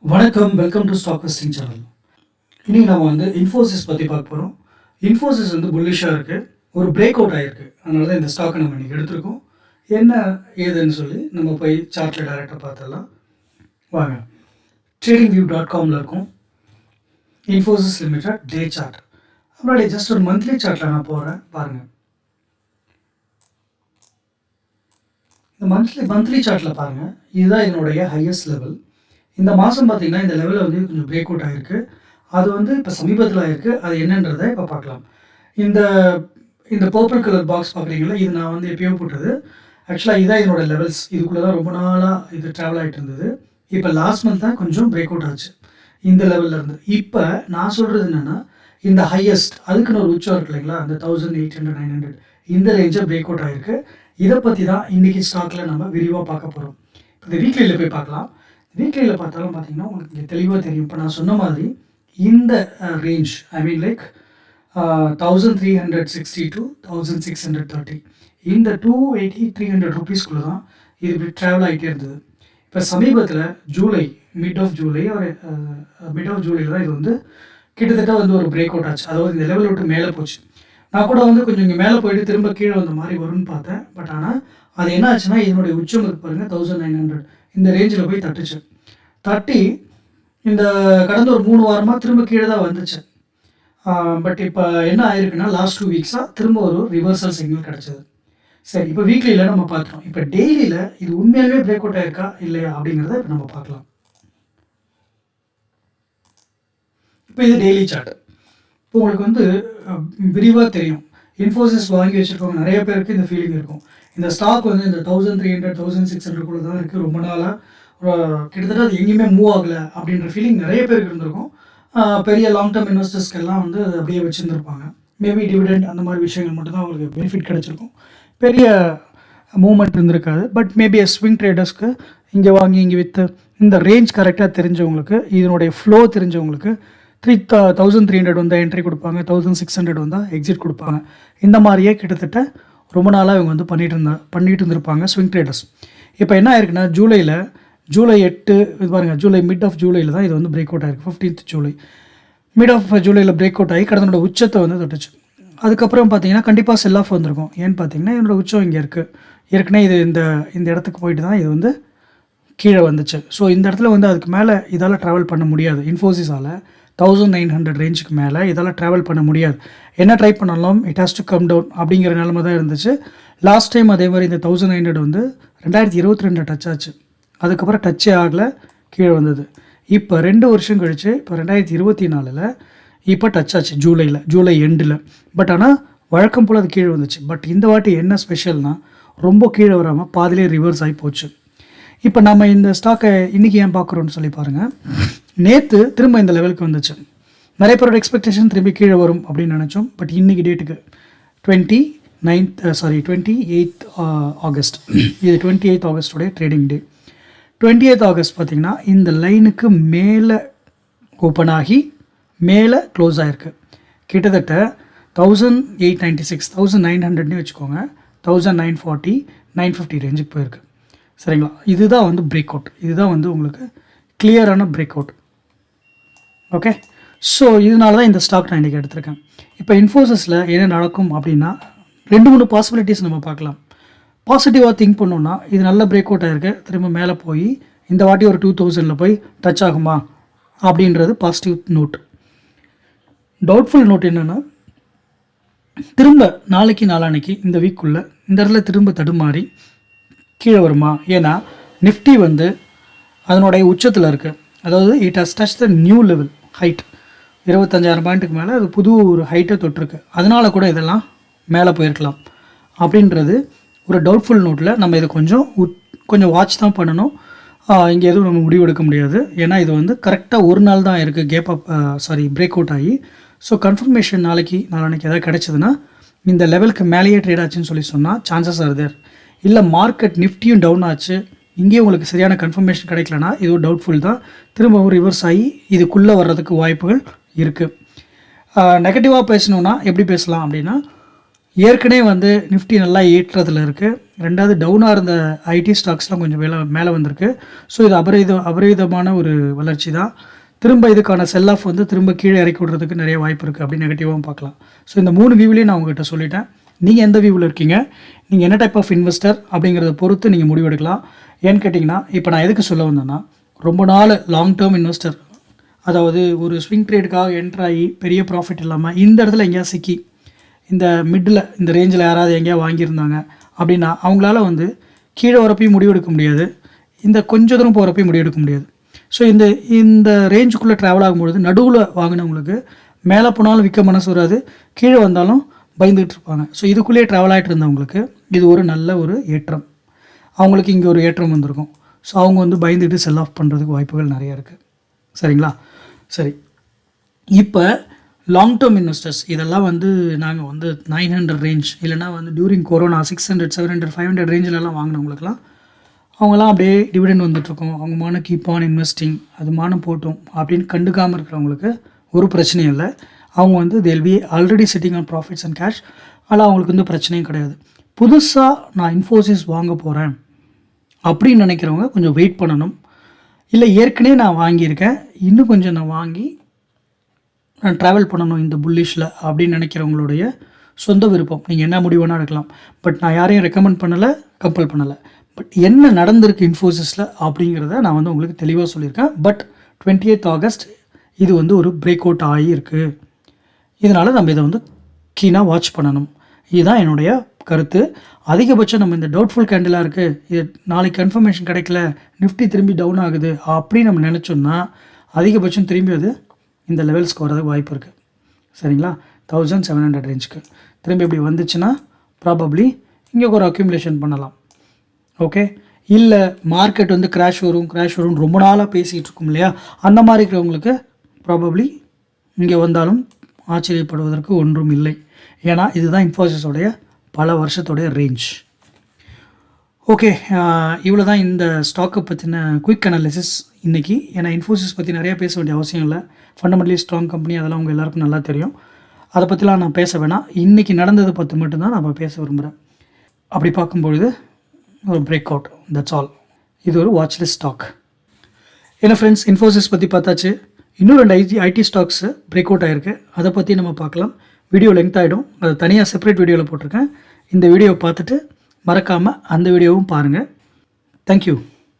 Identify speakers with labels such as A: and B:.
A: வணக்கம், welcome to stock vesting channel. இன்னைக்கு நம்ம வந்து இன்ஃபோசிஸ் பற்றி பார்க்க போகிறோம். இன்ஃபோசிஸ் வந்து புல்லிஷாக இருக்குது, ஒரு பிரேக் அவுட் ஆகிருக்கு. அதனால தான் இந்த ஸ்டாக்கை நம்ம இன்றைக்கி எடுத்திருக்கோம். என்ன ஏதுன்னு சொல்லி நம்ம போய் சார்ட்டில் டைரெக்டாக பார்த்துடலாம் வாங்க. tradingview.comல இருக்கும் இன்ஃபோசிஸ் லிமிடெட் டே சார்ட். முன்னாடி ஜஸ்ட் ஒரு மந்த்லி சார்ட்டில் நான் போகிறேன் பாருங்கள். இந்த மந்த்லி சார்ட்டில் பாருங்கள், இதுதான் இதனுடைய ஹையஸ்ட் லெவல். இந்த மாதம் பார்த்தீங்கன்னா இந்த லெவலில் வந்து கொஞ்சம் பிரேக் அவுட் ஆகிருக்கு. அது வந்து இப்போ சமீபத்தில் ஆகிருக்கு. அது என்னன்றதை இப்போ பார்க்கலாம். இந்த இந்த பர்பிள் கலர் பாக்ஸ் பார்க்குறீங்களா, இது நான் வந்து எப்பயோ போட்டது. ஆக்சுவலாக இதுதான் இதனோட லெவல்ஸ். இதுக்குள்ளே தான் ரொம்ப நாளாக இது ட்ராவல் ஆகிட்டு இருந்தது. இப்போ லாஸ்ட் மந்த் தான் கொஞ்சம் பிரேக் அவுட் ஆச்சு இந்த லெவலில் இருந்து. இப்போ நான் சொல்கிறது என்னென்னா, இந்த ஹையஸ்ட் அதுக்குன்னு ஒரு உச்சம் இருக்கு இல்லைங்களா, அந்த 1800 900 இந்த ரேஞ்சை பிரேக் அவுட் ஆகிருக்கு. இதை பற்றி தான் இன்றைக்கி ஸ்டாக்கில் நம்ம விரிவாக பார்க்க போகிறோம். இந்த வீக்லியில் போய் பார்க்கலாம். வீக்லியில் பார்த்தாலும் பார்த்தீங்கன்னா உங்களுக்கு இங்கே தெளிவாக தெரியும். இப்போ நான் சொன்ன மாதிரி இந்த ரேஞ்ச் லைக் 1360 to 1630 இந்த 280-300 ருபீஸ்க்குள்ளே தான் இது இப்படி ட்ராவல் ஆகிட்டே இருந்தது. இப்போ சமீபத்தில் மிட் ஆஃப் ஜூலையில் தான் இது வந்து கிட்டத்தட்ட வந்து ஒரு பிரேக் அவுட் ஆச்சு. அதாவது இந்த லெவல் விட்டு மேலே போச்சு. நான் கூட வந்து கொஞ்சம் இங்கே மேலே போயிட்டு திரும்ப கீழே வந்த மாதிரி வரும்னு பார்த்தேன். பட் ஆனால் அது என்ன ஆச்சுன்னா, இதனுடைய உச்சம் இருக்கு பாருங்கள் 1900 இந்த ரேஞ்சில் போய் தட்டி இந்த கடந்த ஒரு 3 வாரமாக திரும்ப கீழே தான் வந்துச்சு. பட் இப்போ என்ன ஆயிருக்குன்னா, லாஸ்ட் 2 வீக்ஸாக திரும்ப ஒரு ரிவர்சல் சிக்னல் கிடச்சிது. சரி, இப்போ வீக்லியில் நம்ம பார்த்துட்டோம். இப்போ டெய்லியில் இது உண்மையாகவே பிரேக் அவுட் ஆயிருக்கா இல்லையா அப்படிங்கிறத இப்போ நம்ம பார்க்கலாம். இப்போ இது டெய்லி சார்ட். இப்போ உங்களுக்கு வந்து விரிவாக தெரியும். இன்ஃபோசிஸ் வாங்கி வச்சுருக்கவங்க நிறைய பேருக்கு இந்த ஃபீலிங் இருக்கும். இந்த ஸ்டாக் வந்து இந்த 1300 1600 தான் இருக்குது. ரொம்ப நாளாக கிட்டத்தட்ட அது எங்கேயுமே மூவ் ஆகலை அப்படின்ற ஃபீலிங் நிறைய பேருக்கு இருந்திருக்கும். பெரிய லாங் டேர்ம் இன்வெஸ்டர்ஸ்க்கெல்லாம் வந்து அது அப்படியே வச்சுருந்துருப்பாங்க. மேபி டிவிடெண்ட் அந்த மாதிரி விஷயங்கள் மட்டும்தான் அவங்களுக்கு பெனிஃபிட் கிடச்சிருக்கும். பெரிய மூவ்மெண்ட் இருந்திருக்காது. பட் மேபி ஸ்விங் ட்ரேடர்ஸ்க்கு இங்கே வாங்கி இங்கே விற்று இந்த ரேஞ்ச் கரெக்டாக தெரிஞ்சவங்களுக்கு, இதனுடைய ஃப்ளோ தெரிஞ்சவங்களுக்கு 1300 வந்தால் என்ட்ரி கொடுப்பாங்க, 1600 வந்தால் எக்ஸிட் கொடுப்பாங்க. இந்த மாதிரியே கிட்டத்தட்ட ரொம்ப நாளாக இவங்க வந்து பண்ணிட்டு இருந்திருப்பாங்க ஸ்விங் ட்ரேடர்ஸ். இப்போ என்ன ஆயிருக்குன்னா, ஜூலை 8 இது பாருங்கள், மிட் ஆஃப் ஜூலையில் தான் இது வந்து பிரேக் அவுட் ஆகிருக்கு. 15th ஜூலை மிட் ஆஃப் ஜூலையில் பிரேக் அவுட் ஆகி கடந்தோட உச்சத்தை வந்து தொட்டுச்சு. அதுக்கப்புறம் பார்த்தீங்கன்னா கண்டிப்பாக செல் ஆஃப் வந்திருக்கும். ஏன்னு பார்த்தீங்கன்னா, என்னோடய உச்சம் இங்கே இருக்குது. ஏற்கனவே இது இந்த இடத்துக்கு போயிட்டு தான் இது வந்து கீழே வந்துச்சு. ஸோ இந்த இடத்துல வந்து அதுக்கு மேலே இதால் ட்ராவல் பண்ண முடியாது. இன்ஃபோசிஸால் 1900 ரேஞ்சுக்கு மேலே இதால் ட்ராவல் பண்ண முடியாது. என்ன ட்ரை பண்ணாலும் it has to come down அப்படிங்கிற நிலமை தான் இருந்துச்சு. லாஸ்ட் டைம் அதே மாதிரி இந்த 1900 வந்து 2022 டச் ஆச்சு. அதுக்கப்புறம் டச்சே ஆகலை, கீழே வந்தது. இப்போ 2 வருஷம் கழித்து இப்போ 2024 இப்போ டச் ஆச்சு ஜூலை எண்டில். பட் ஆனால் வழக்கம் போல் அது கீழே வந்துச்சு. பட் இந்த வாட்டி என்ன ஸ்பெஷல்னால், ரொம்ப கீழே வராமல் பாதிலே ரிவர்ஸ் ஆகி போச்சு. இப்போ நம்ம இந்த ஸ்டாக்கை இன்றைக்கி ஏன் பார்க்குறோன்னு சொல்லி பாருங்கள். நேற்று திரும்ப இந்த லெவலுக்கு வந்துச்சு. நிறைய பேரோட எக்ஸ்பெக்டேஷன் திரும்பி கீழே வரும் அப்படின்னு நினச்சோம். பட் இன்றைக்கி டேட்டுக்கு 28th ஆகஸ்ட் இது 28th ஆகஸ்டோடைய ட்ரேடிங் டே. 28th ஆகஸ்ட் பார்த்திங்கன்னா இந்த லைனுக்கு மேலே ஓப்பன் ஆகி மேலே க்ளோஸ் ஆகிருக்கு. கிட்டத்தட்ட 1896 1900 வச்சுக்கோங்க, 1940 950 ரேஞ்சுக்கு போயிருக்கு. சரிங்களா, இதுதான் வந்து பிரேக் அவுட். இதுதான் வந்து உங்களுக்கு கிளியரான பிரேக் அவுட். ஓகே, ஸோ இதனால தான் இந்த ஸ்டாக் நான் இன்றைக்கி எடுத்திருக்கேன். இப்போ இன்ஃபோசிஸில் என்ன நடக்கும் அப்படின்னா, 2-3 பாசிபிலிட்டிஸ் நம்ம பார்க்கலாம். பாசிட்டிவாக திங்க் பண்ணோன்னா, இது நல்ல பிரேக் அவுட் ஆகிருக்கு, திரும்ப மேலே போய் இந்த வாட்டி ஒரு 2000 போய் டச் ஆகுமா அப்படின்றது பாசிட்டிவ் நோட். டவுட்ஃபுல் நோட் என்னென்னா, திரும்ப நாளான்னைக்கு இந்த வீக்குள்ளே இந்த இடத்துல திரும்ப தடுமாறி கீழே வருமா. ஏன்னா நிஃப்டி வந்து அதனுடைய உச்சத்தில் இருக்குது. அதாவது it has touch the new level height. 25,000 பாயிண்ட்டுக்கு மேலே அது புது ஒரு ஹைட்டை தொட்டிருக்கு. அதனால கூட இதெல்லாம் மேலே போயிருக்கலாம் அப்படின்றது ஒரு டவுட்ஃபுல் நோட்டில் நம்ம இதை கொஞ்சம் வாட்ச் தான் பண்ணணும். இங்கே எதுவும் நம்ம முடிவு எடுக்க முடியாது. ஏன்னா இது வந்து கரெக்டாக ஒரு நாள் தான் இருக்குது பிரேக் அவுட் ஆகி. ஸோ கன்ஃபர்மேஷன் நாளான்னைக்கு எதாவது கிடச்சிதுன்னா, இந்த லெவலுக்கு மேலேயே ட்ரேட் ஆச்சுன்னு சொல்லி சொன்னால் சான்சஸ் ஆர் தேர். இல்லை மார்க்கெட் நிஃப்டியும் டவுன் ஆச்சு, இங்கேயும் உங்களுக்கு சரியான கன்ஃபர்மேஷன் கிடைக்கலனா இது ஒரு டவுட்ஃபுல் தான். திரும்பவும் ரிவர்ஸ் ஆகி இதுக்குள்ளே வர்றதுக்கு வாய்ப்புகள் இருக்குது. நெகட்டிவாக பேசணுன்னா எப்படி பேசலாம் அப்படின்னா, ஏற்கனவே வந்து நிஃப்டி நல்லா ஏற்றத்தில் இருக்குது. 2வது டவுனாக இருந்த ஐடி ஸ்டாக்ஸ்லாம் கொஞ்சம் மேலே வந்திருக்கு. ஸோ இது அபரிவிதமான ஒரு வளர்ச்சி தான். திரும்ப இதுக்கான செல் ஆஃப் வந்து திரும்ப கீழே இறக்கி விடுறதுக்கு நிறைய வாய்ப்பு இருக்குது அப்படின்னு நெகட்டிவாகவும் பார்க்கலாம். ஸோ இந்த 3 வியூவிலையும் நான் உங்கள்கிட்ட சொல்லிட்டேன். நீங்கள் எந்த வியூவில் இருக்கீங்க, நீங்கள் என்ன டைப் ஆஃப் இன்வெஸ்டர் அப்படிங்கிறத பொறுத்து நீங்கள் முடிவெடுக்கலாம். ஏன்னு கேட்டிங்கன்னா, இப்போ நான் எதுக்கு சொல்ல வந்தேன்னா, ரொம்ப நாள் லாங் டேர்ம் இன்வெஸ்டர், அதாவது ஒரு ஸ்விங் ட்ரேடுக்காக என்ட்ராகி பெரிய ப்ராஃபிட் இல்லாமல் இந்த இடத்துல எங்கேயா சிக்கி இந்த மிடில் இந்த ரேஞ்சில் யாராவது எங்கேயா வாங்கியிருந்தாங்க அப்படின்னா அவங்களால வந்து கீழே வரப்பையும் முடிவெடுக்க முடியாது, இந்த கொஞ்சம் தூரம் போகிறப்பையும் முடிவெடுக்க முடியாது. ஸோ இந்த ரேஞ்சுக்குள்ளே ட்ராவல் ஆகும்பொழுது நடுவில் வாங்கினவங்களுக்கு மேலே போனாலும் விற்க மனசு வராது, கீழே வந்தாலும் பயந்துகிட்டு இருப்பாங்க. ஸோ இதுக்குள்ளேயே ட்ராவல் ஆகிட்டு இருந்தவங்களுக்கு இது ஒரு நல்ல ஒரு ஏற்றம். அவங்களுக்கு இங்கே ஒரு ஏற்றம் வந்திருக்கும். ஸோ அவங்க வந்து பயந்துக்கிட்டு செல் ஆஃப் பண்ணுறதுக்கு வாய்ப்புகள் நிறையா இருக்குது. சரிங்களா? சரி, இப்போ லாங் டேர்ம் இன்வெஸ்டர்ஸ் இதெல்லாம் வந்து நாங்கள் வந்து 900 ரேஞ்ச் இல்லைனா வந்து டியூரிங் கொரோனா 600, 700, 500 ரேஞ்சிலலாம் வாங்கினவங்களுக்குலாம் அவங்களாம் அப்படியே டிவிடெண்ட் வந்துட்டுருக்கோம், அவங்க மான கீப் ஆன் இன்வெஸ்டிங், அது மானம் போட்டோம் அப்படின்னு கண்டுக்காமல் இருக்கிறவங்களுக்கு ஒரு பிரச்சனையும் இல்லை. அவங்க வந்து they'll be already sitting on profits and cash. ஆனால் அவங்களுக்கு வந்து பிரச்சனையும் கிடையாது. புதுசாக நான் இன்ஃபோசிஸ் வாங்க போகிறேன் அப்படின்னு நினைக்கிறவங்க கொஞ்சம் வெயிட் பண்ணணும். இல்லை ஏற்கனவே நான் வாங்கியிருக்கேன், இன்னும் கொஞ்சம் நான் வாங்கி நான் ட்ராவல் பண்ணணும் இந்த புல்லிஷில் அப்படின்னு நினைக்கிறவங்களுடைய சொந்த விருப்பம். நீங்கள் என்ன முடிவு வேணால் எடுக்கலாம். பட் நான் யாரையும் ரெக்கமெண்ட் பண்ணலை, கம்பல் பண்ணலை. பட் என்ன நடந்திருக்கு இன்ஃபோசிஸில் அப்படிங்கிறத நான் வந்து உங்களுக்கு தெளிவாக சொல்லியிருக்கேன். பட் 28th ஆகஸ்ட் இது வந்து ஒரு பிரேக் அவுட் ஆகியிருக்கு. இதனால் நம்ம இதை வந்து கீனாக வாட்ச் பண்ணணும். இதுதான் என்னுடைய கருத்து. அதிகபட்சம் நம்ம இந்த டவுட்ஃபுல் கேண்டிலாக இருக்குது, இது நாளைக்கு கன்ஃபர்மேஷன் கிடைக்கல, நிஃப்டி திரும்பி டவுன் ஆகுது அப்படின்னு நம்ம நினச்சோன்னா அதிகபட்சம் திரும்பி அது இந்த லெவல்ஸ்க்கு வரதுக்கு வாய்ப்பு இருக்குது. சரிங்களா? 1700 ரேஞ்சுக்கு திரும்பி இப்படி வந்துச்சுன்னா ப்ராபப்ளி இங்கே ஒரு அக்யூமுலேஷன் பண்ணலாம். ஓகே, இல்லை மார்க்கெட் வந்து கிராஷ் வரும் ரொம்ப நாளாக பேசிகிட்டு இருக்கும் இல்லையா, அந்த மாதிரி இருக்கிறவங்களுக்கு ப்ராபப்ளி இங்கே வந்தாலும் ஆச்சரியப்படுவதற்கு ஒன்றும் இல்லை. ஏன்னா இதுதான் இன்ஃபோசிஸோடைய பல வருஷத்தோடைய ரேஞ்ச். ஓகே, இவ்வளோ தான் இந்த ஸ்டாக்கை பற்றின குயிக் அனாலிசிஸ் இன்றைக்கி. ஏன்னா இன்ஃபோசிஸ் பற்றி நிறையா பேச வேண்டிய அவசியம் இல்லை. ஃபண்டமெண்டலி ஸ்ட்ராங் கம்பெனி, அதெல்லாம் உங்கள் எல்லாருக்கும் நல்லா தெரியும். அதை பற்றிலாம் நான் பேச வேணாம். இன்றைக்கி நடந்ததை பற்றி மட்டும்தான் நான் பேச விரும்புகிறேன். அப்படி பார்க்கும்பொழுது ஒரு பிரேக் அவுட், தட்ஸ் ஆல். இது ஒரு வாட்ச்லிஸ்ட் ஸ்டாக். ஏன்னா ஃப்ரெண்ட்ஸ், இன்ஃபோசிஸ் பற்றி பார்த்தாச்சு. இன்னும் 2 ஐடி ஸ்டாக்ஸு பிரேக் அவுட் ஆகிருக்கு, அதை பற்றி நம்ம பார்க்கலாம். வீடியோ லென்த் ஆகிடும், அது தனியாக செப்பரேட் வீடியோவில் போட்டிருக்கேன். இந்த வீடியோவை பார்த்துட்டு மறக்காமல் அந்த வீடியோவும் பாருங்கள். தேங்க்யூ.